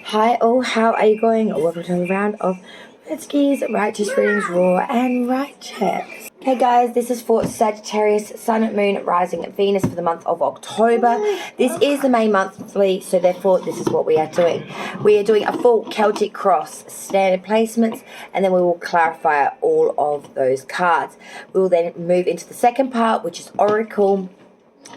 Hi all, how are you going? Welcome to another round of Redski's Righteous Readings Raw and Righteous. Okay guys, this is for Sagittarius, Sun, Moon, Rising, Venus for the month of October. This is the May monthly, so therefore this is what we are doing. We are doing a full Celtic Cross standard placements, and then we will clarify all of those cards. We will then move into the second part, which is Oracle,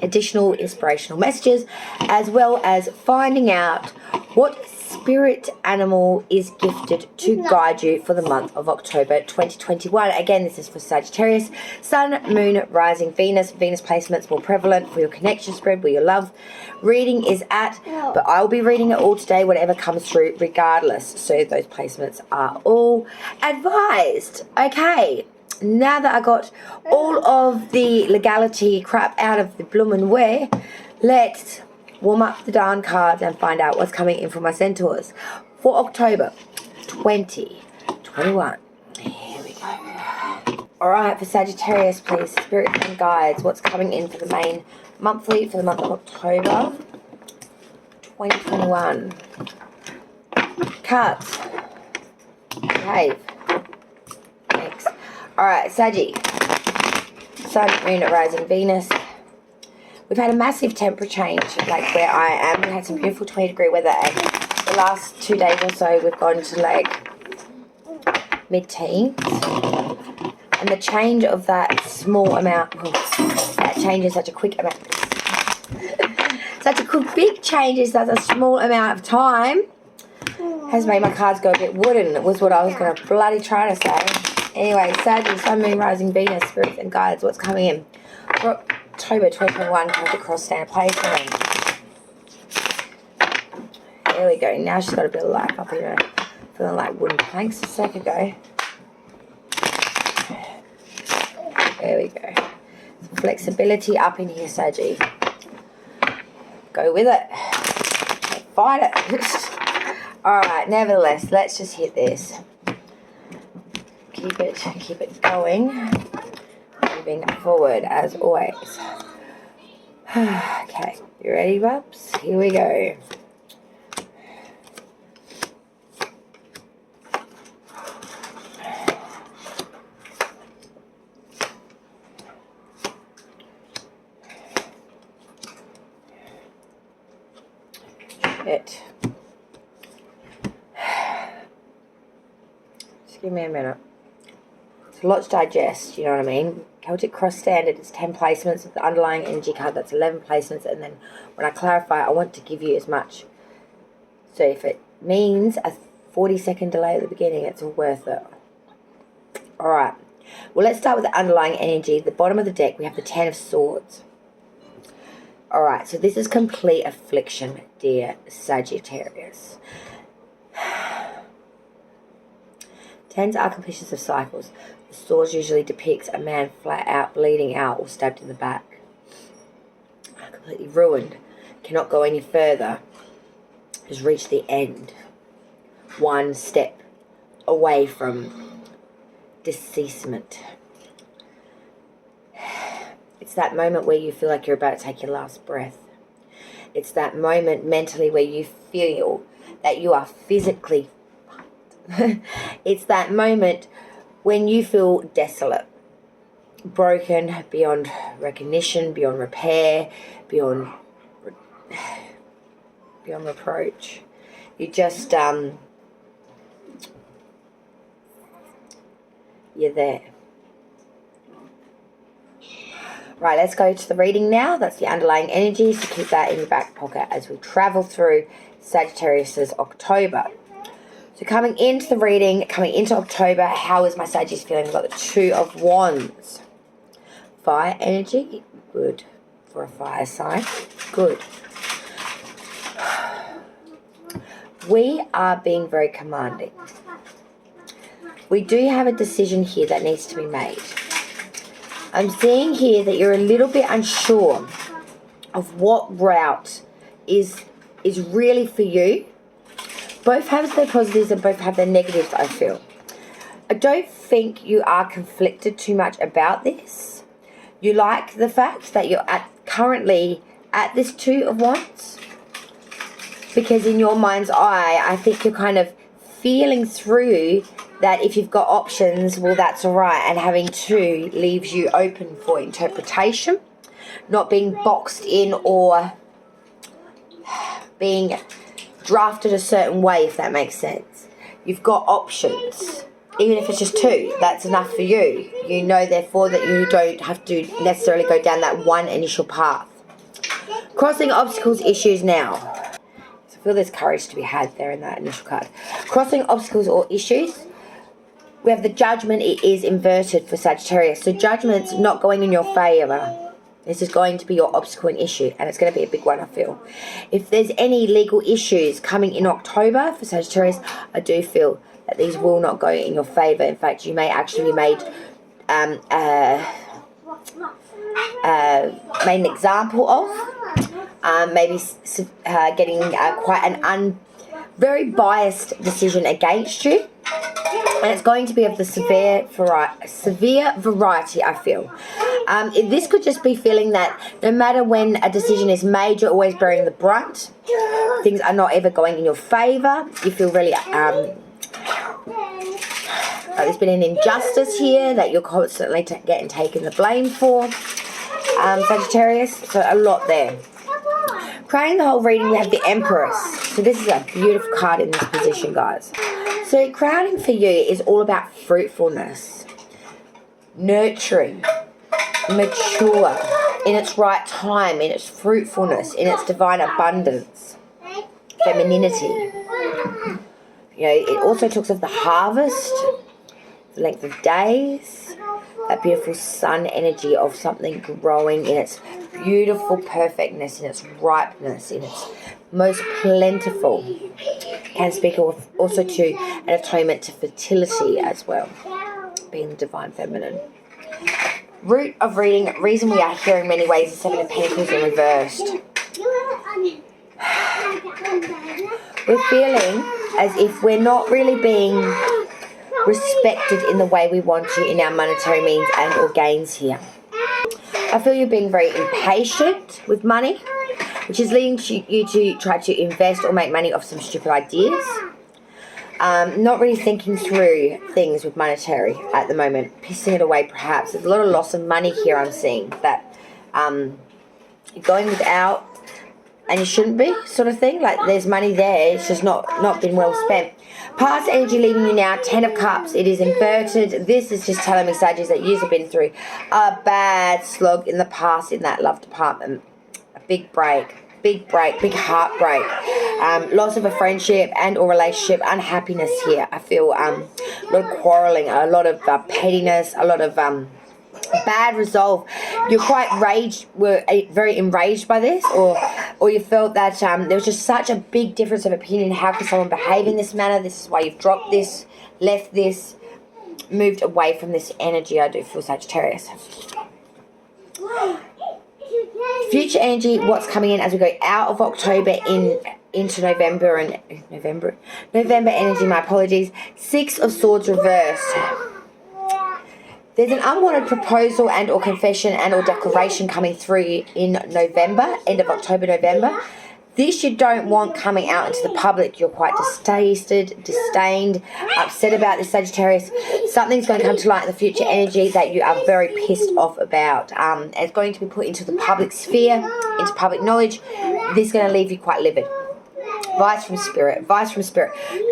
additional inspirational messages, as well as finding out what spirit animal is gifted to guide you for the month of October 2021. Again, this is for Sagittarius, Sun, Moon, Rising, Venus. Venus placements more prevalent for your connection spread, where your love reading is at, but I will be reading it all today, whatever comes through regardless. So those placements are all advised. Okay. Now that I got all of the legality crap out of the bloomin' way, let's warm up the darn cards and find out what's coming in for my centaurs for October 2021. Here we go. Alright, for Sagittarius, please, spirits and guides, what's coming in for the main monthly for the month of October 2021. Cards. Cave. Thanks. Alright, Saggy. Sun, Moon, Rising, Venus. We've had a massive temperature change, like where I am. We had some beautiful 20-degree weather, and the last 2 days or so we've gone to like mid-teens. And the change of that small amount, that change in such a quick amount, such a big change in such a small amount of time has made my cards go a bit wooden, was what I was going to bloody try to say. Anyway, Sagittarius, Sun, Moon, Rising, Venus, spirits and guides, what's coming in for October 2021, Celtic Cross standard placement. There we go. Now she's got a bit of life up here. Feeling like wooden planks a sec ago. There we go. Some flexibility up in here, Saggy. Go with it. Fight it. Alright, nevertheless, let's just hit this. Keep it going. Moving forward as always. Okay, you ready, bubs? Here we go. Shit. Just give me a minute. It's a lot to digest, you know what I mean? Celtic Cross Standard is 10 placements with the underlying energy card, that's 11 placements, and then when I clarify, I want to give you as much. So if it means a 40-second delay at the beginning, it's all worth it. Alright, well, let's start with the underlying energy. At the bottom of the deck, we have the 10 of Swords. Alright, so this is complete affliction, dear Sagittarius. Tens are completions of cycles. The Swords usually depicts a man flat out bleeding out or stabbed in the back. Completely ruined. Cannot go any further. Has reached the end. One step away from deceasement. It's that moment where you feel like you're about to take your last breath. It's that moment mentally where you feel that you are physically it's that moment when you feel desolate, broken, beyond recognition, beyond repair, beyond reproach. You just you're there. Right, let's go to the reading now. That's the underlying energy, so keep that in your back pocket as we travel through Sagittarius's October. So coming into the reading, coming into October, how is my Sagittarius feeling? We've got the 2 of Wands. Fire energy, good for a fire sign, good. We are being very commanding. We do have a decision here that needs to be made. I'm seeing here that you're a little bit unsure of what route is really for you. Both have their positives and both have their negatives, I feel. I don't think you are conflicted too much about this. You like the fact that you're currently at this 2 of Wands. because in your mind's eye, I think you're kind of feeling through that if you've got options, well, that's all right. And having two leaves you open for interpretation, not being boxed in or being drafted a certain way, if that makes sense. You've got options. Even if it's just two, that's enough for you. You know, therefore, that you don't have to necessarily go down that one initial path. Crossing obstacles, issues now. So I feel there's courage to be had there in that initial card. Crossing obstacles or issues. We have the judgment. It is inverted for Sagittarius. So judgment's not going in your favour. This is going to be your obstacle and issue, and it's going to be a big one, I feel. If there's any legal issues coming in October for Sagittarius, I do feel that these will not go in your favour. In fact, you may actually be made an example of. Maybe getting quite an very biased decision against you. And it's going to be of the severe variety, I feel. This could just be feeling that no matter when a decision is made, you're always bearing the brunt. Things are not ever going in your favour. You feel really... there's been an injustice here that you're constantly getting taken the blame for. Sagittarius, so a lot there. Crowning the whole reading, we have the Empress. So this is a beautiful card in this position, guys. So crowning for you is all about fruitfulness, nurturing, mature, in its right time, in its fruitfulness, in its divine abundance, femininity. You know, it also talks of the harvest, the length of days, that beautiful sun energy of something growing in its beautiful perfectness, in its ripeness, in its most plentiful. Can speak also to an atonement to fertility as well, being the divine feminine. Root of reading, reason we are here in many ways is Seven of Pentacles in reversed. We're feeling as if we're not really being respected in the way we want to in our monetary means and or gains here. I feel you're being very impatient with money, which is leading you to try to invest or make money off some stupid ideas. Not really thinking through things with monetary at the moment. Pissing it away perhaps. There's a lot of loss of money here I'm seeing. That you're going without and you shouldn't be, sort of thing. Like there's money there, it's just not been well spent. Past energy leaving you now, 10 of Cups, it is inverted. This is just telling me, Sagittarius, that you have been through a bad slog in the past in that love department. A big break, big heartbreak. Loss of a friendship and or relationship, unhappiness here. I feel a lot of quarrelling, a lot of pettiness, a lot of bad resolve. You're were very enraged by this, or you felt that there was just such a big difference of opinion. How can someone behave in this manner? This is why you've dropped this, left this, moved away from this energy. I do feel, Sagittarius. Future energy, what's coming in as we go out of October into November energy, my apologies. 6 of Swords reversed. There's an unwanted proposal and or confession and or declaration coming through in November, end of October, November. This you don't want coming out into the public. You're quite disdained, upset about this, Sagittarius. Something's going to come to light in the future energy that you are very pissed off about. It's going to be put into the public sphere, into public knowledge. This is going to leave you quite livid. Advice from spirit.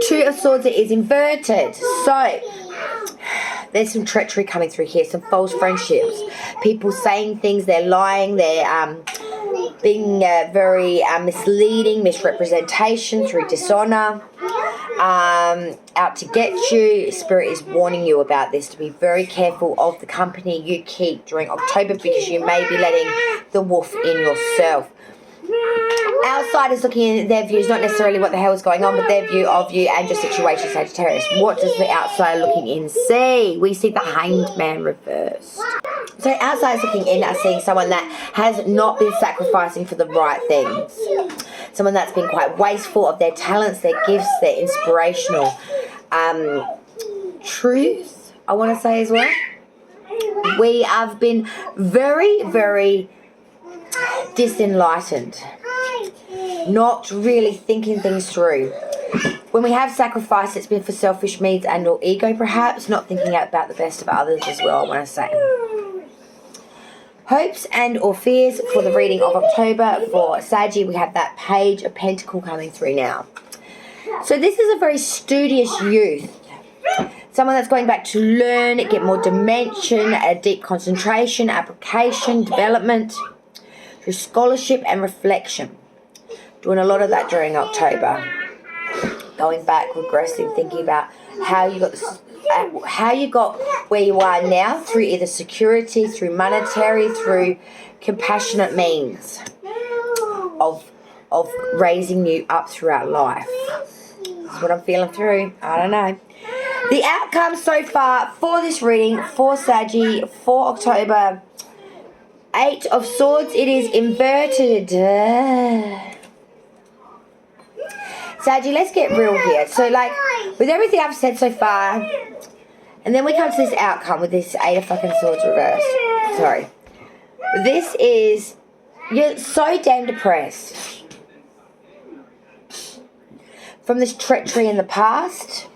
2 of Swords, it is inverted. So there's some treachery coming through here, some false friendships. People saying things, they're lying, they're being very misleading, misrepresentation through dishonor, out to get you. Spirit is warning you about this, to be very careful of the company you keep during October, because you may be letting the wolf in yourself. Outsiders looking in, their view is not necessarily what the hell is going on, but their view of you and your situation, Sagittarius. What does the outsider looking in see? We see the Hanged Man reversed. So outsiders looking in are seeing someone that has not been sacrificing for the right things. Someone that's been quite wasteful of their talents, their gifts, their inspirational truth, I want to say as well. We have been very, very disenlightened. not really thinking things through. When we have sacrificed, it's been for selfish needs and or ego perhaps, not thinking about the best of others as well, I want to say. Hopes and or fears for the reading of October. For Saggy, we have that Page of Pentacle coming through now. So this is a very studious youth. Someone that's going back to learn, get more dimension, a deep concentration, application, development, through scholarship and reflection. Doing a lot of that during October. Going back, regressing, thinking about how you got where you are now through either security, through monetary, through compassionate means of raising you up throughout life. That's what I'm feeling through. I don't know. The outcome so far for this reading for Saggy for October, 8 of Swords. It is inverted. Saggy, let's get real here. So, like, with everything I've said so far, and then we come to this outcome with this 8 of fucking Swords reversed. Sorry. This is, you're so damn depressed. From this treachery in the past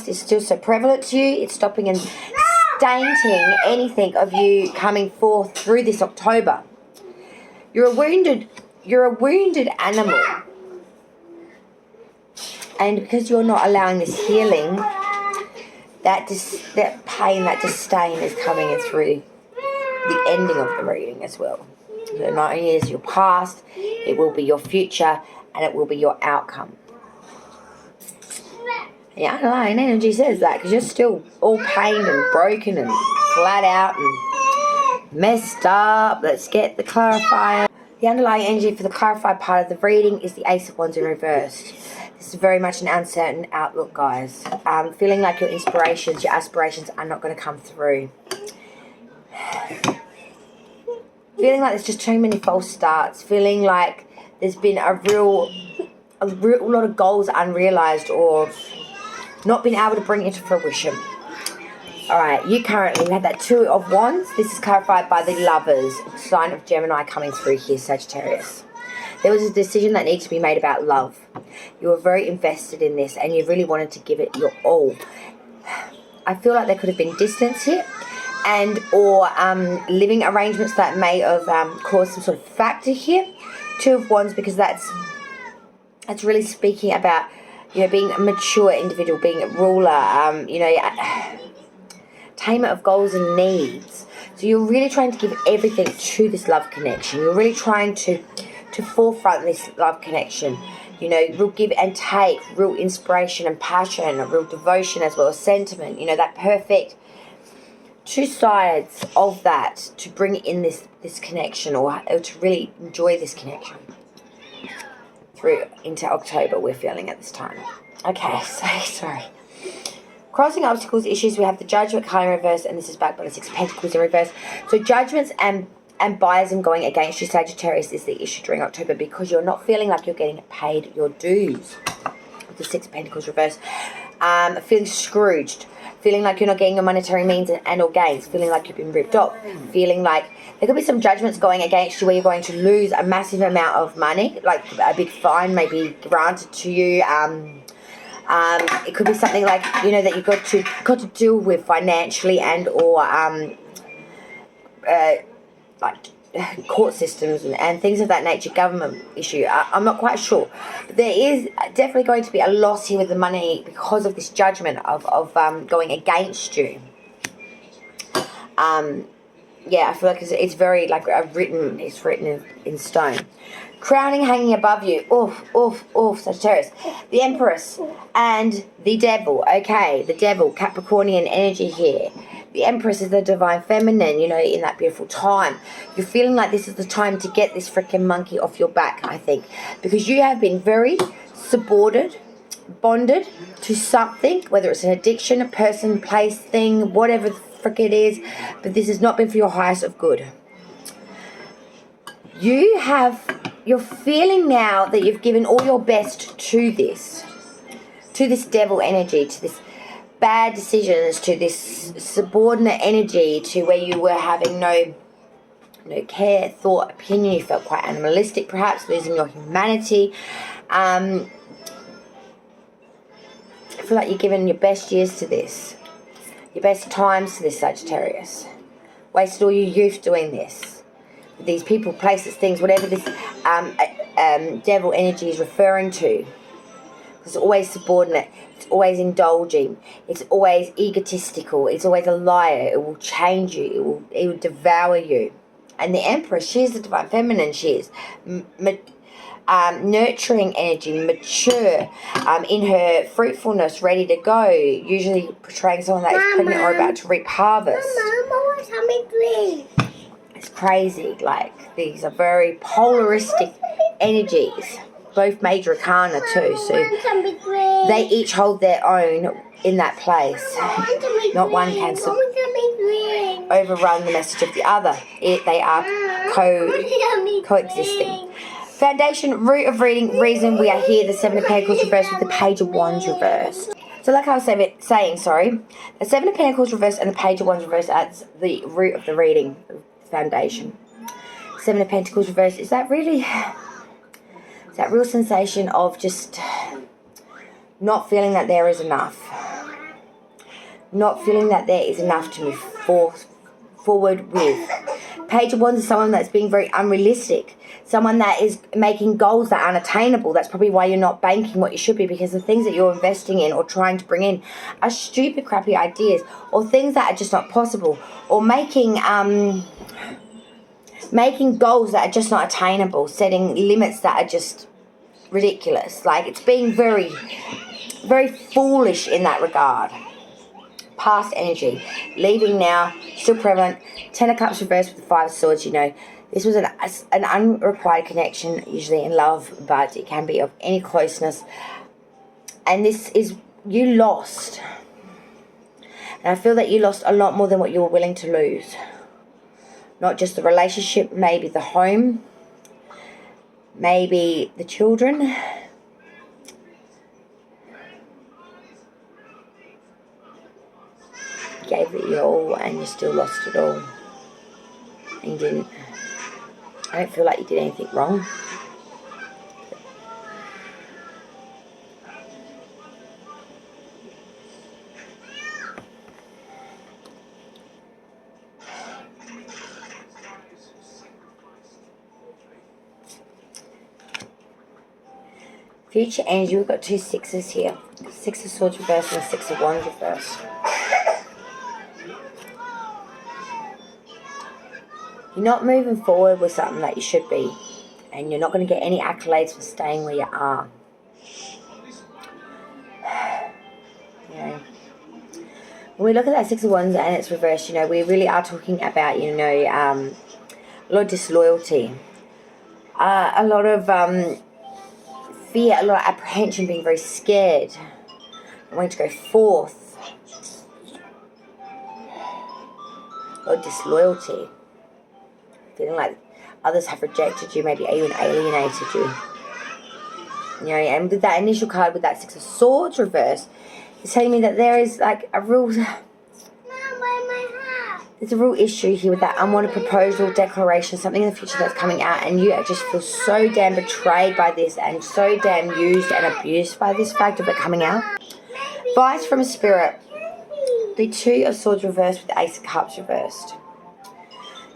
is still so prevalent to you. It's stopping and tainting anything of you coming forth through this October. You're a wounded animal. And because you're not allowing this healing, that pain, that disdain is coming in through the ending of the reading as well. So not only is your past, it will be your future, and it will be your outcome. Yeah, I don't know, and energy says that, because you're still all pained and broken and flat out and messed up. Let's get the clarifier. The underlying energy for the clarified part of the reading is the Ace of Wands in reversed. This is very much an uncertain outlook, guys. Feeling like your inspirations, your aspirations are not going to come through. Feeling like there's just too many false starts. Feeling like there's been a real lot of goals unrealized or not been able to bring into fruition. Alright, you currently have that 2 of Wands. This is clarified by the Lovers, sign of Gemini coming through here, Sagittarius. There was a decision that needed to be made about love. You were very invested in this and you really wanted to give it your all. I feel like there could have been distance here and or living arrangements that may have caused some sort of factor here. 2 of Wands, because that's really speaking about, you know, being a mature individual, being a ruler, you know, attainment of goals and needs. So you're really trying to give everything to this love connection. You're really trying to forefront this love connection. You know, real give and take, real inspiration and passion, real devotion as well as sentiment. You know, that perfect 2 sides of that to bring in this connection or to really enjoy this connection through into October we're feeling at this time. Okay, so sorry. Crossing obstacles, issues, we have the Judgment card in reverse, and this is back by the 6 of Pentacles in reverse. So judgments and biasm going against you, Sagittarius, is the issue during October because you're not feeling like you're getting paid your dues. The 6 of Pentacles reverse. Feeling scrooged. Feeling like you're not getting your monetary means and or gains. Feeling like you've been ripped off. Feeling like there could be some judgments going against you where you're going to lose a massive amount of money. Like a big fine may be granted to you. It could be something like, you know, that you've got to deal with financially and or like court systems and things of that nature, government issue. I'm not quite sure. But there is definitely going to be a loss here with the money because of this judgment of going against you. Yeah, I feel like it's very like written in stone. Crowning hanging above you. Oof, Sagittarius. The Empress and the Devil. Okay, the Devil, Capricornian energy here. The Empress is the divine feminine, you know, in that beautiful time. You're feeling like this is the time to get this freaking monkey off your back, I think. Because you have been very bonded to something, whether it's an addiction, a person, place, thing, whatever the frick it is. But this has not been for your highest of good. You're feeling now that you've given all your best to this devil energy, to this bad decisions, to this subordinate energy, to where you were having no care, thought, opinion. You felt quite animalistic, perhaps, losing your humanity. I feel like you're giving your best years to this, your best times to this, Sagittarius. Wasted all your youth doing this. These people, places, things, whatever this devil energy is referring to. It's always subordinate. It's always indulging. It's always egotistical. It's always a liar. It will change you. It will devour you. And the Empress, she is the divine feminine. She is nurturing energy, mature, in her fruitfulness, ready to go. Usually portraying someone that is pregnant or about to reap harvest. It's crazy. Like, these are very polaristic energies. Both major arcana too, so they each hold their own in that place. Not one can overrun the message of the other. They are coexisting. Foundation, root of reading, reason we are here, the Seven of Pentacles reversed with the Page of Wands reversed. So like I was saying, the Seven of Pentacles reversed and the Page of Wands reversed as the root of the reading, the foundation. Seven of Pentacles reversed, is that really... that real sensation of just not feeling that there is enough. Not feeling that there is enough to move forward with. Page of Wands is someone that's being very unrealistic. Someone that is making goals that are unattainable. That's probably why you're not banking what you should be, because the things that you're investing in or trying to bring in are stupid, crappy ideas, or things that are just not possible, or making goals that are just not attainable, setting limits that are just ridiculous. Like, it's being very, very foolish in that regard. Past energy, leaving now, still prevalent. Ten of Cups reversed with the Five of Swords. You know, this was an unrequited connection, usually in love, but it can be of any closeness. And this is, you lost. And I feel that you lost a lot more than what you were willing to lose. Not just the relationship, maybe the home, maybe the children. You gave it your all and you still lost it all. And you didn't. I don't feel like you did anything wrong. Future energy, we've got two sixes here. Six of Swords reversed and a Six of Wands reversed. You're not moving forward with something that you should be. And you're not going to get any accolades for staying where you are. You know, when we look at that Six of Wands and it's reversed, you know, we really are talking about, you know, a lot of disloyalty. A lot of... fear, a lot of apprehension, being very scared, wanting to go forth, a lot of disloyalty, feeling like others have rejected you, maybe even alienated you. You know, and with that initial card, with that Six of Swords reversed, it's telling me that there is like a real... There's a real issue here with that unwanted proposal, declaration, something in the future that's coming out, and you just feel so damn betrayed by this and so damn used and abused by this fact of it coming out. Advice from Spirit. The Two of Swords reversed with the Ace of Cups reversed.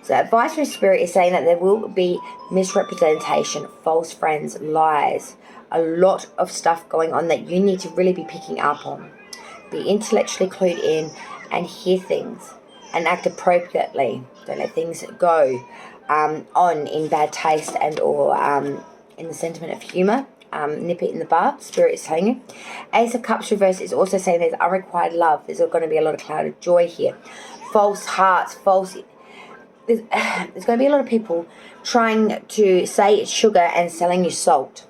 So advice from Spirit is saying that there will be misrepresentation, false friends, lies, a lot of stuff going on that you need to really be picking up on. Be intellectually clued in and hear things. And act appropriately. Don't let things go on in bad taste and or in the sentiment of humour. Nip it in the bud. Spirit is telling you. Ace of Cups reverse is also saying there's unrequited love. There's going to be a lot of clouded joy here. False hearts. There's going to be a lot of people trying to say it's sugar and selling you salt.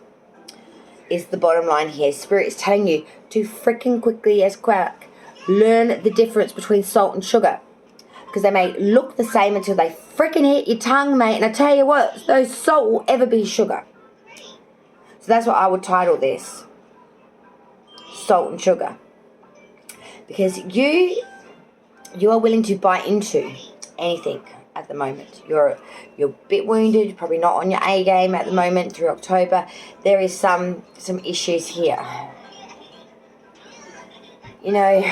Is the bottom line here. Spirit is telling you to freaking quickly as crack learn the difference between salt and sugar. Because they may look the same until they freaking hit your tongue, mate. And I tell you what, no salt will ever be sugar. So that's what I would title this. Salt and sugar. Because you are willing to buy into anything at the moment. You're a bit wounded, probably not on your A game at the moment through October. There is some issues here. You know,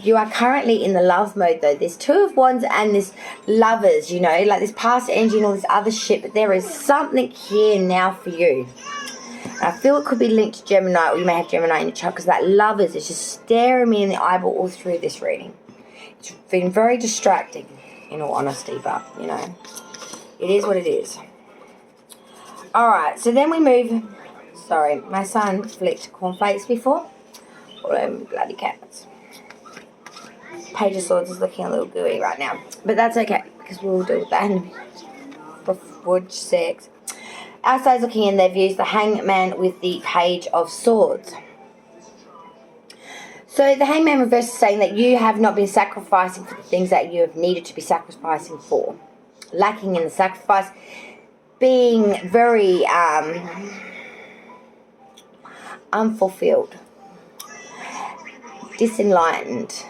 you are currently in the love mode though. There's 2 of Wands and this Lovers, you know, like this past energy and all this other shit, but there is something here now for you. And I feel it could be linked to Gemini, or you may have Gemini in your chart, because that Lovers is just staring me in the eyeball all through this reading. It's been very distracting, in all honesty, but, you know, it is what it is. Alright, so then we move... Sorry, my son flicked cornflakes before. All them bloody cats. Page of Swords is looking a little gooey right now. But that's okay, because we'll deal with that in a minute. For 6. Outside's looking in their views, the Hangman with the Page of Swords. So the Hangman reverse is saying that you have not been sacrificing for the things that you have needed to be sacrificing for. Lacking in the sacrifice. Being very unfulfilled. Disenlightened.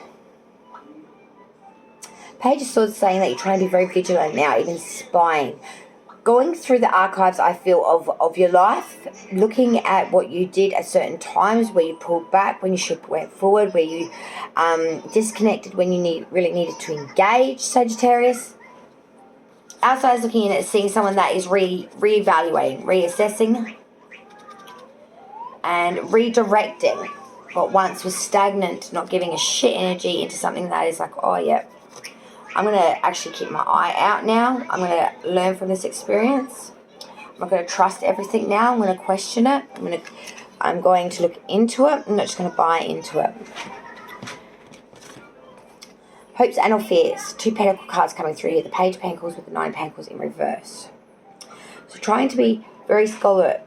Page of Swords is saying that you're trying to be very vigilant now, even spying. Going through the archives, I feel, of your life, looking at what you did at certain times, where you pulled back when you should went forward, where you disconnected when you really needed to engage, Sagittarius. Outside is looking in at seeing someone that is reevaluating, reassessing, and redirecting what once was stagnant, not giving a shit energy into something that is like, oh, yeah, I'm going to actually keep my eye out now. I'm going to learn from this experience. I'm not going to trust everything now. I'm going to question it. I'm going to look into it. I'm not just going to buy into it. Hopes and or fears. 2 Pentacle cards coming through here. The Page of Pentacles with the 9 Pentacles in reverse. So trying to be very scholarly.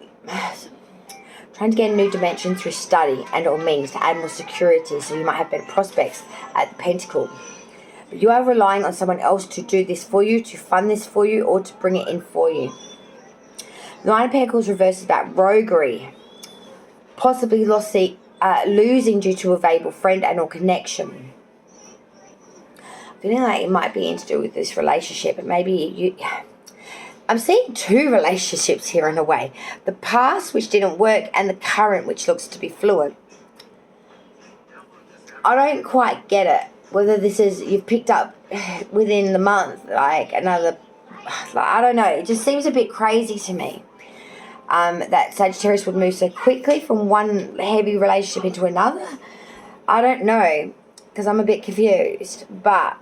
Trying to gain a new dimension through study and or means to add more security, so you might have better prospects at the Pentacle. But you are relying on someone else to do this for you, to fund this for you, or to bring it in for you. The 9 of Pentacles reverse is about roguery. Possibly losing due to a valuable friend and or connection. Feeling like it might be to do with this relationship, but maybe you... I'm seeing 2 relationships here in a way. The past, which didn't work, and the current, which looks to be fluent. I don't quite get it. Whether this is you've picked up within the month, like another... I don't know. It just seems a bit crazy to me. That Sagittarius would move so quickly from one heavy relationship into another. I don't know, because I'm a bit confused. But...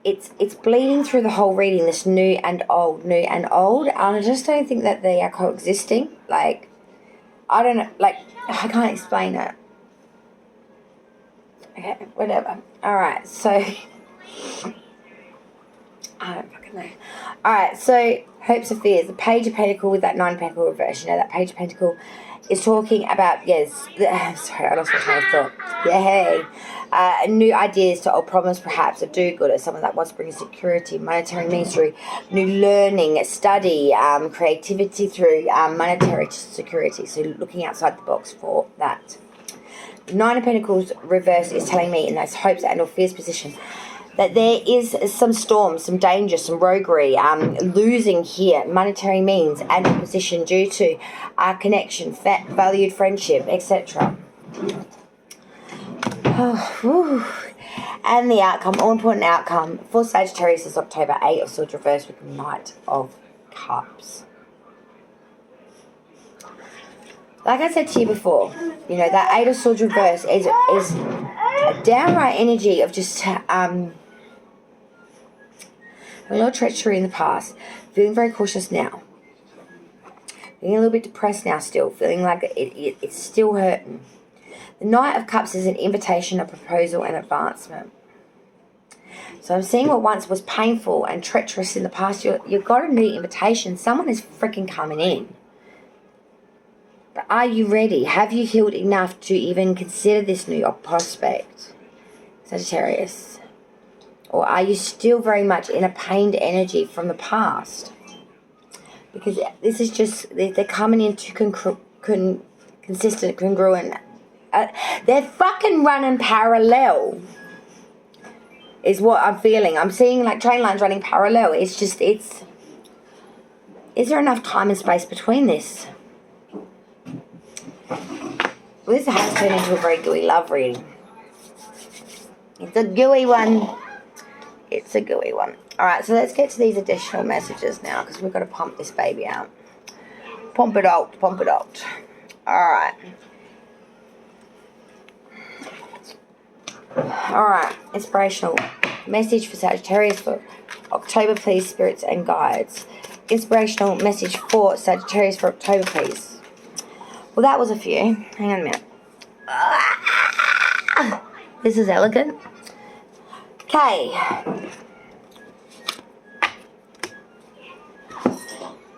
It's bleeding through the whole reading, this new and old. And I just don't think that they are coexisting. Like, I don't know, like, I can't explain it. Okay, whatever. Alright, so, I don't fucking know. Alright, so, hopes and fears. The Page of Pentacle with that 9 Pentacle reverse. You know, that Page of Pentacle is talking about, sorry, I lost my train of thought. Yay. New ideas to old problems, perhaps, a do-gooder, someone that wants to bring security, monetary means through new learning, study, creativity through monetary security. So looking outside the box for that. 9 of Pentacles reverse is telling me in those hopes and or fears position that there is some storm, some danger, some roguery, losing here, monetary means and position due to connection, valued friendship, etc. And the outcome, all important outcome for Sagittarius is October 8 of Swords reverse with the Knight of Cups. Like I said to you before, you know, that 8 of Swords reverse is a downright energy of just a little treachery in the past, feeling very cautious now, feeling a little bit depressed now still, feeling like it's still hurting. The Knight of Cups is an invitation, a proposal, and advancement. So I'm seeing what once was painful and treacherous in the past. You've got a new invitation. Someone is freaking coming in. But are you ready? Have you healed enough to even consider this new prospect, Sagittarius? Or are you still very much in a pained energy from the past? Because this is just, they're coming into consistent, congruent. They're fucking running parallel. is what I'm feeling. I'm seeing like train lines running parallel. It's just, is there enough time and space between this? Well, this has turned into a very gooey love reading. It's a gooey one. It's a gooey one. Alright, so let's get to these additional messages now, because we've got to pump this baby out. Pump it out, pump it out. Alright. Alright, inspirational message for Sagittarius for October, please, spirits and guides. Inspirational message for Sagittarius for October, please. Well, that was a few. Hang on a minute. This is elegant. Okay.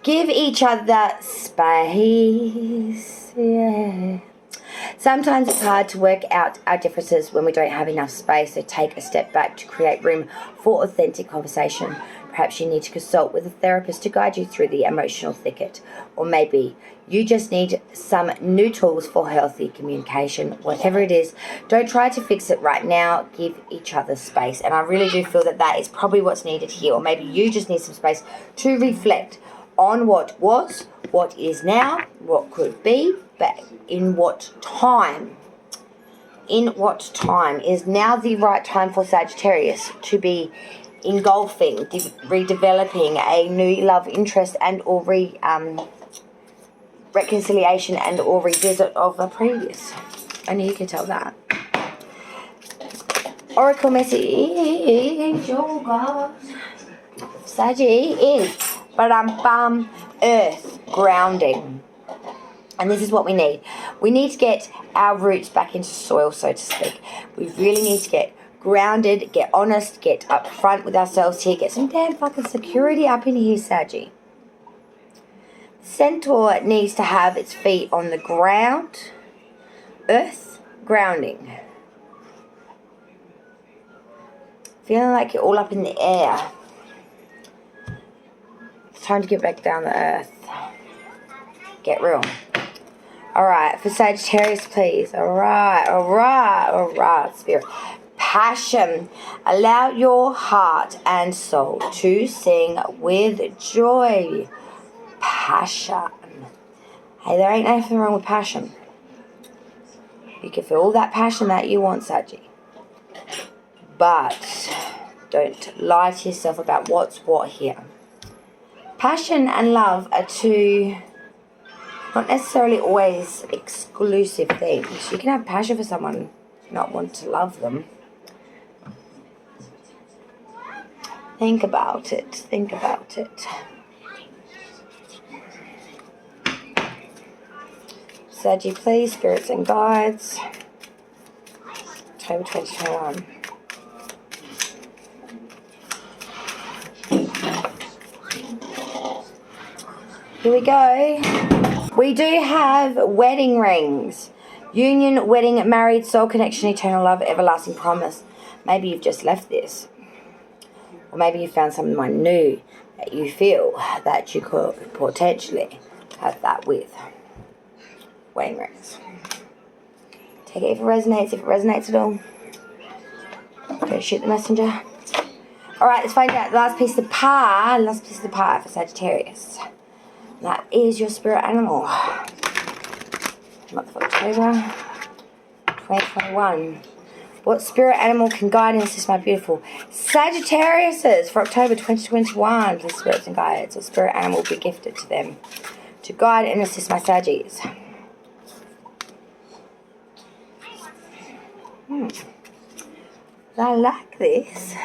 Give each other space. Yeah. Sometimes it's hard to work out our differences when we don't have enough space, so take a step back to create room for authentic conversation. Perhaps you need to consult with a therapist to guide you through the emotional thicket, or maybe you just need some new tools for healthy communication. Whatever it is, don't try to fix it right now. Give each other space. And I really do feel that that is probably what's needed here, or maybe you just need some space to reflect on what was, what is now, what could be, but in what time. In what time is now the right time for Sagittarius to be engulfing, redeveloping a new love interest and or reconciliation and or revisit of the previous. Only you can tell that. Oracle message, oh God. Saggy is earth grounding. And this is what we need. We need to get our roots back into soil, so to speak. We really need to get grounded, get honest, get up front with ourselves here, get some damn fucking security up in here, Saggy. Centaur needs to have its feet on the ground. Earth grounding. Feeling like you're all up in the air. It's time to get back down to earth. Get real. Alright, for Sagittarius, please. Alright, Spirit. Passion. Allow your heart and soul to sing with joy. Passion. Hey, there ain't nothing wrong with passion. You can feel all that passion that you want, Saggy. But don't lie to yourself about what's what here. Passion and love are two not necessarily always exclusive things. You can have passion for someone, not want to love them. Think about it. Think about it. Saggy, please, spirits and guides. October 2021. Here we go. We do have wedding rings. Union, wedding, married, soul connection, eternal love, everlasting promise. Maybe you've just left this. Or maybe you found someone new that you feel that you could potentially have that with. Wedding rings. Take it if it resonates at all. Go shoot the messenger. Alright, let's find out the last piece of the pie. For Sagittarius. That is your spirit animal. Month of October 2021. What spirit animal can guide and assist my beautiful Sagittariuses for October 2021? Please, spirits and guides. What spirit animal will be gifted to them to guide and assist my Saggies? I like this.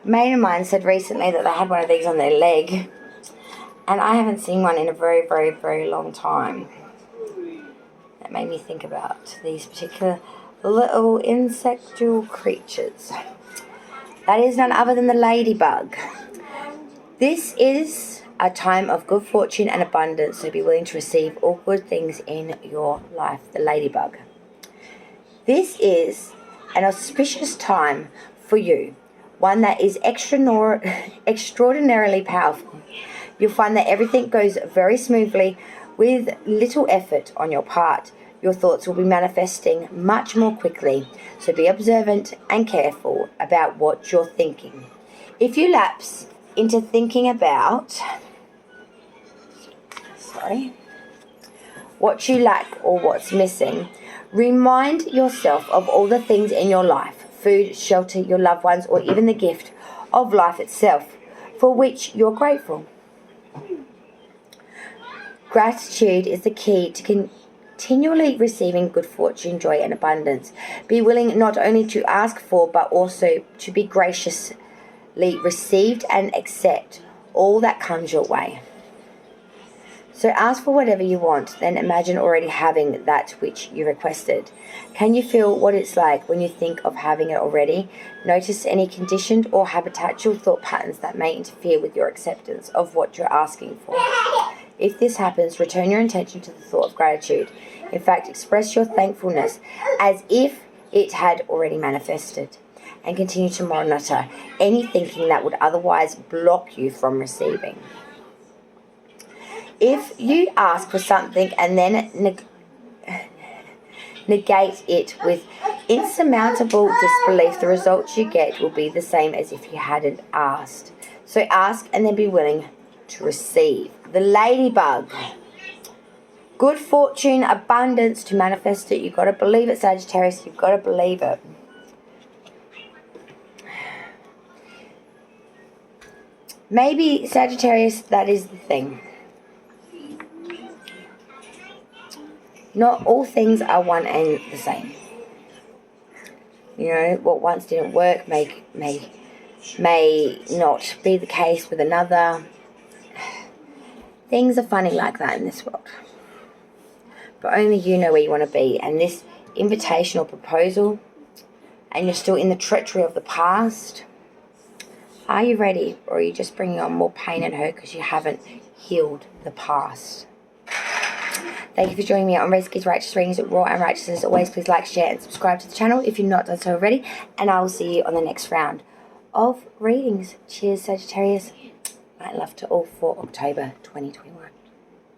A mate of mine said recently that they had one of these on their leg. And I haven't seen one in a very, very, very long time. That made me think about these particular little insectual creatures. That is none other than the ladybug. This is a time of good fortune and abundance, so be willing to receive all good things in your life. The ladybug. This is an auspicious time for you. One that is extraordinarily powerful. You'll find that everything goes very smoothly with little effort on your part. Your thoughts will be manifesting much more quickly, so be observant and careful about what you're thinking. If you lapse into thinking about what you lack or what's missing, remind yourself of all the things in your life, food, shelter, your loved ones, or even the gift of life itself, for which you're grateful. Gratitude is the key to continually receiving good fortune, joy, and abundance. Be willing not only to ask for, but also to be graciously received and accept all that comes your way. So ask for whatever you want, then imagine already having that which you requested. Can you feel what it's like when you think of having it already? Notice any conditioned or habitual thought patterns that may interfere with your acceptance of what you're asking for. If this happens, return your attention to the thought of gratitude. In fact, express your thankfulness as if it had already manifested, and continue to monitor any thinking that would otherwise block you from receiving. If you ask for something and then negate it with insurmountable disbelief, the results you get will be the same as if you hadn't asked. So ask and then be willing to receive. The ladybug. Good fortune, abundance, to manifest it. You've got to believe it, Sagittarius. You've got to believe it. Maybe, Sagittarius, that is the thing. Not all things are one and the same. You know, what once didn't work may not be the case with another. Things are funny like that in this world. But only you know where you want to be. And this invitation or proposal, and you're still in the treachery of the past, are you ready? Or are you just bringing on more pain and hurt because you haven't healed the past? Thank you for joining me on Reski's Righteous Readings at Raw and Righteous. As always, please like, share, and subscribe to the channel if you've not done so already. And I will see you on the next round of readings. Cheers, Sagittarius. Light love to all for October 2021.